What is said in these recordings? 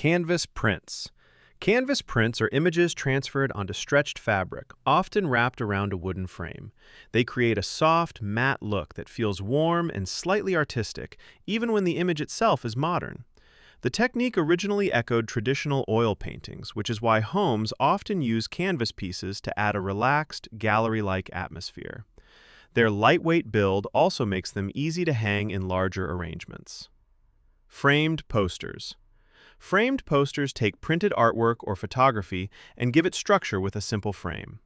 Canvas prints. Canvas prints are images transferred onto stretched fabric, often wrapped around a wooden frame. They create a soft, matte look that feels warm and slightly artistic, even when the image itself is modern. The technique originally echoed traditional oil paintings, which is why homes often use canvas pieces to add a relaxed, gallery-like atmosphere. Their lightweight build also makes them easy to hang in larger arrangements. Framed posters. Framed posters take printed artwork or photography and give it structure with a simple frame.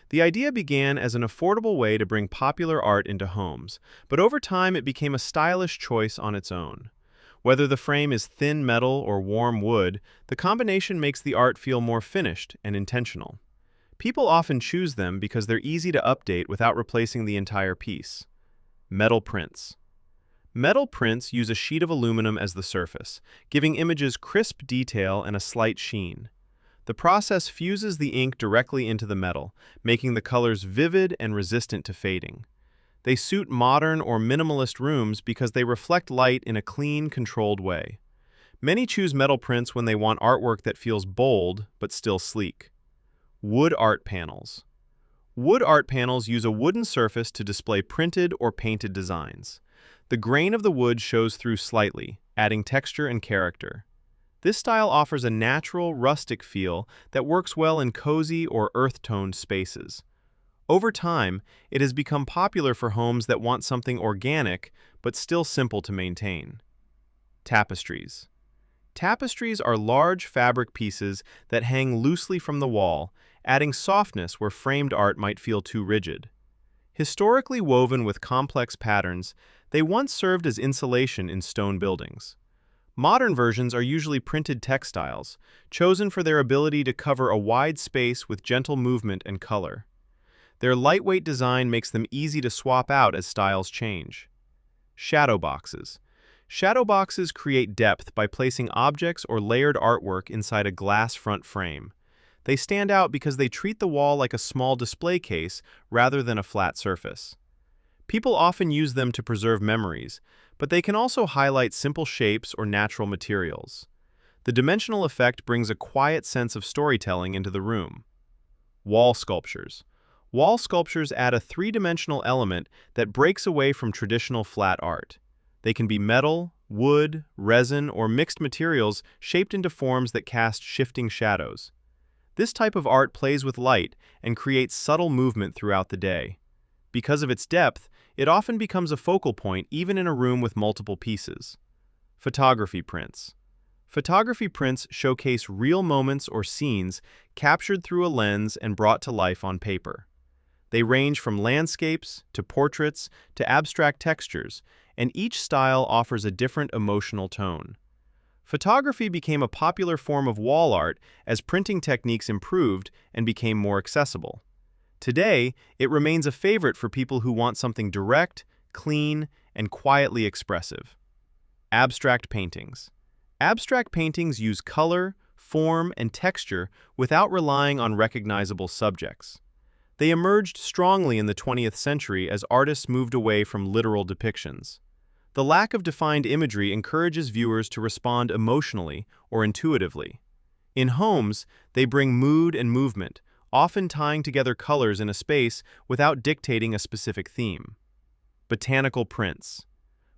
The idea began as an affordable way to bring popular art into homes, but over time it became a stylish choice on its own. Whether the frame is thin metal or warm wood, the combination makes the art feel more finished and intentional. People often choose them because they're easy to update without replacing the entire piece. Metal prints. Metal prints use a sheet of aluminum as the surface, giving images crisp detail and a slight sheen. The process fuses the ink directly into the metal, making the colors vivid and resistant to fading. They suit modern or minimalist rooms because they reflect light in a clean, controlled way. Many choose metal prints when they want artwork that feels bold but still sleek. Wood art panels. Wood art panels use a wooden surface to display printed or painted designs. The grain of the wood shows through slightly, adding texture and character. This style offers a natural, rustic feel that works well in cozy or earth-toned spaces. Over time, it has become popular for homes that want something organic but still simple to maintain. Tapestries. Tapestries are large fabric pieces that hang loosely from the wall, adding softness where framed art might feel too rigid. Historically woven with complex patterns, they once served as insulation in stone buildings. Modern versions are usually printed textiles, chosen for their ability to cover a wide space with gentle movement and color. Their lightweight design makes them easy to swap out as styles change. Shadow boxes. Shadow boxes create depth by placing objects or layered artwork inside a glass front frame. They stand out because they treat the wall like a small display case rather than a flat surface. People often use them to preserve memories, but they can also highlight simple shapes or natural materials. The dimensional effect brings a quiet sense of storytelling into the room. Wall sculptures. Wall sculptures add a three-dimensional element that breaks away from traditional flat art. They can be metal, wood, resin, or mixed materials shaped into forms that cast shifting shadows. This type of art plays with light and creates subtle movement throughout the day. Because of its depth, it often becomes a focal point even in a room with multiple pieces. Photography prints. Photography prints showcase real moments or scenes captured through a lens and brought to life on paper. They range from landscapes to portraits to abstract textures, and each style offers a different emotional tone. Photography became a popular form of wall art as printing techniques improved and became more accessible. Today, it remains a favorite for people who want something direct, clean, and quietly expressive. Abstract paintings. Abstract paintings use color, form, and texture without relying on recognizable subjects. They emerged strongly in the 20th century as artists moved away from literal depictions. The lack of defined imagery encourages viewers to respond emotionally or intuitively. In homes, they bring mood and movement, often tying together colors in a space without dictating a specific theme. Botanical prints.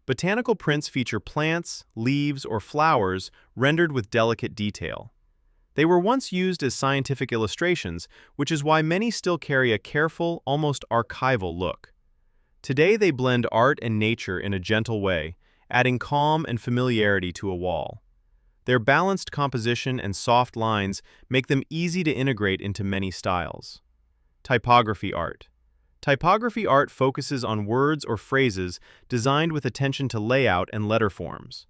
Botanical prints feature plants, leaves, or flowers rendered with delicate detail. They were once used as scientific illustrations, which is why many still carry a careful, almost archival look. Today they blend art and nature in a gentle way, adding calm and familiarity to a wall. Their balanced composition and soft lines make them easy to integrate into many styles. Typography art. Typography art focuses on words or phrases designed with attention to layout and letter forms.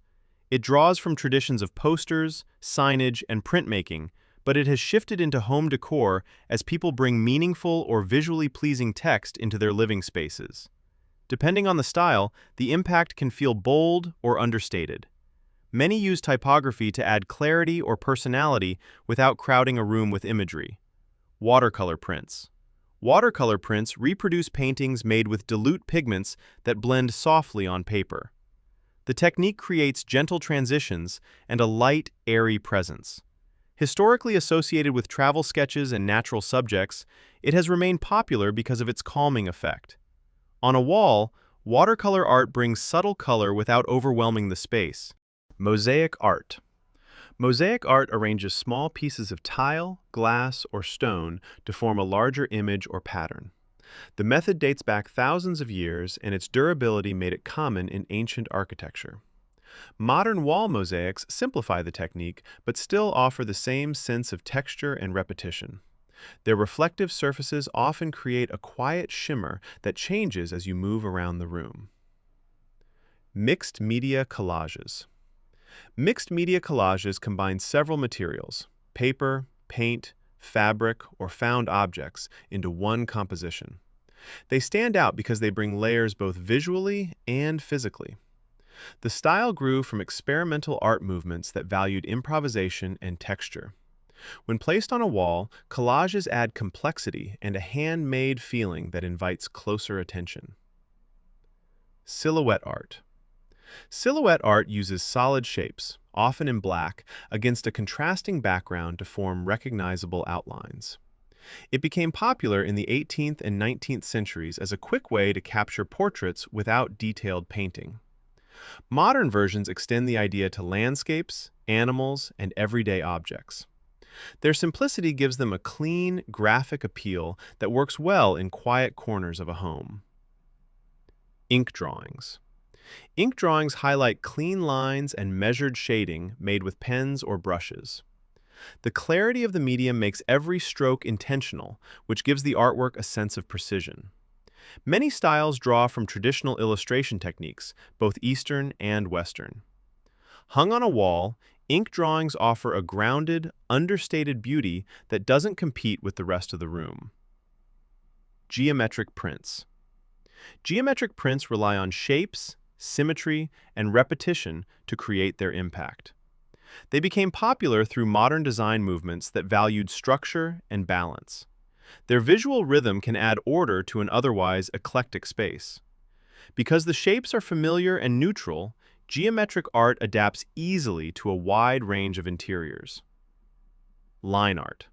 It draws from traditions of posters, signage, and printmaking, but it has shifted into home decor as people bring meaningful or visually pleasing text into their living spaces. Depending on the style, the impact can feel bold or understated. Many use typography to add clarity or personality without crowding a room with imagery. Watercolor prints. Watercolor prints reproduce paintings made with dilute pigments that blend softly on paper. The technique creates gentle transitions and a light, airy presence. Historically associated with travel sketches and natural subjects, it has remained popular because of its calming effect. On a wall, watercolor art brings subtle color without overwhelming the space. Mosaic art. Mosaic art arranges small pieces of tile, glass, or stone to form a larger image or pattern. The method dates back thousands of years, and its durability made it common in ancient architecture. Modern wall mosaics simplify the technique, but still offer the same sense of texture and repetition. Their reflective surfaces often create a quiet shimmer that changes as you move around the room. Mixed media collages. Mixed media collages combine several materials, paper, paint, fabric, or found objects, into one composition. They stand out because they bring layers both visually and physically. The style grew from experimental art movements that valued improvisation and texture. When placed on a wall, collages add complexity and a handmade feeling that invites closer attention. Silhouette art. Silhouette art uses solid shapes, often in black, against a contrasting background to form recognizable outlines. It became popular in the 18th and 19th centuries as a quick way to capture portraits without detailed painting. Modern versions extend the idea to landscapes, animals, and everyday objects. Their simplicity gives them a clean, graphic appeal that works well in quiet corners of a home. Ink drawings. Ink drawings highlight clean lines and measured shading made with pens or brushes. The clarity of the medium makes every stroke intentional, which gives the artwork a sense of precision. Many styles draw from traditional illustration techniques, both Eastern and Western. Hung on a wall, ink drawings offer a grounded, understated beauty that doesn't compete with the rest of the room. Geometric prints. Geometric prints rely on shapes, symmetry, and repetition to create their impact. They became popular through modern design movements that valued structure and balance. Their visual rhythm can add order to an otherwise eclectic space. Because the shapes are familiar and neutral, geometric art adapts easily to a wide range of interiors. Line art.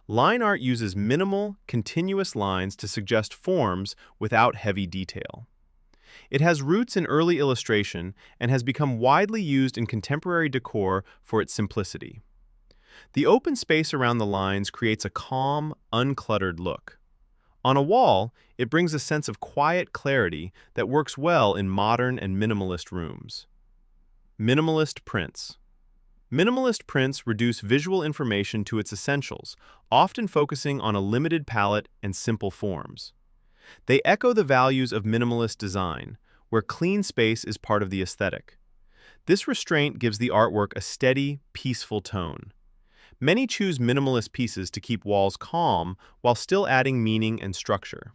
Line art uses minimal, continuous lines to suggest forms without heavy detail. It has roots in early illustration and has become widely used in contemporary decor for its simplicity. The open space around the lines creates a calm, uncluttered look. On a wall, it brings a sense of quiet clarity that works well in modern and minimalist rooms. Minimalist prints. Minimalist prints reduce visual information to its essentials, often focusing on a limited palette and simple forms. They echo the values of minimalist design, where clean space is part of the aesthetic. This restraint gives the artwork a steady, peaceful tone. Many choose minimalist pieces to keep walls calm while still adding meaning and structure.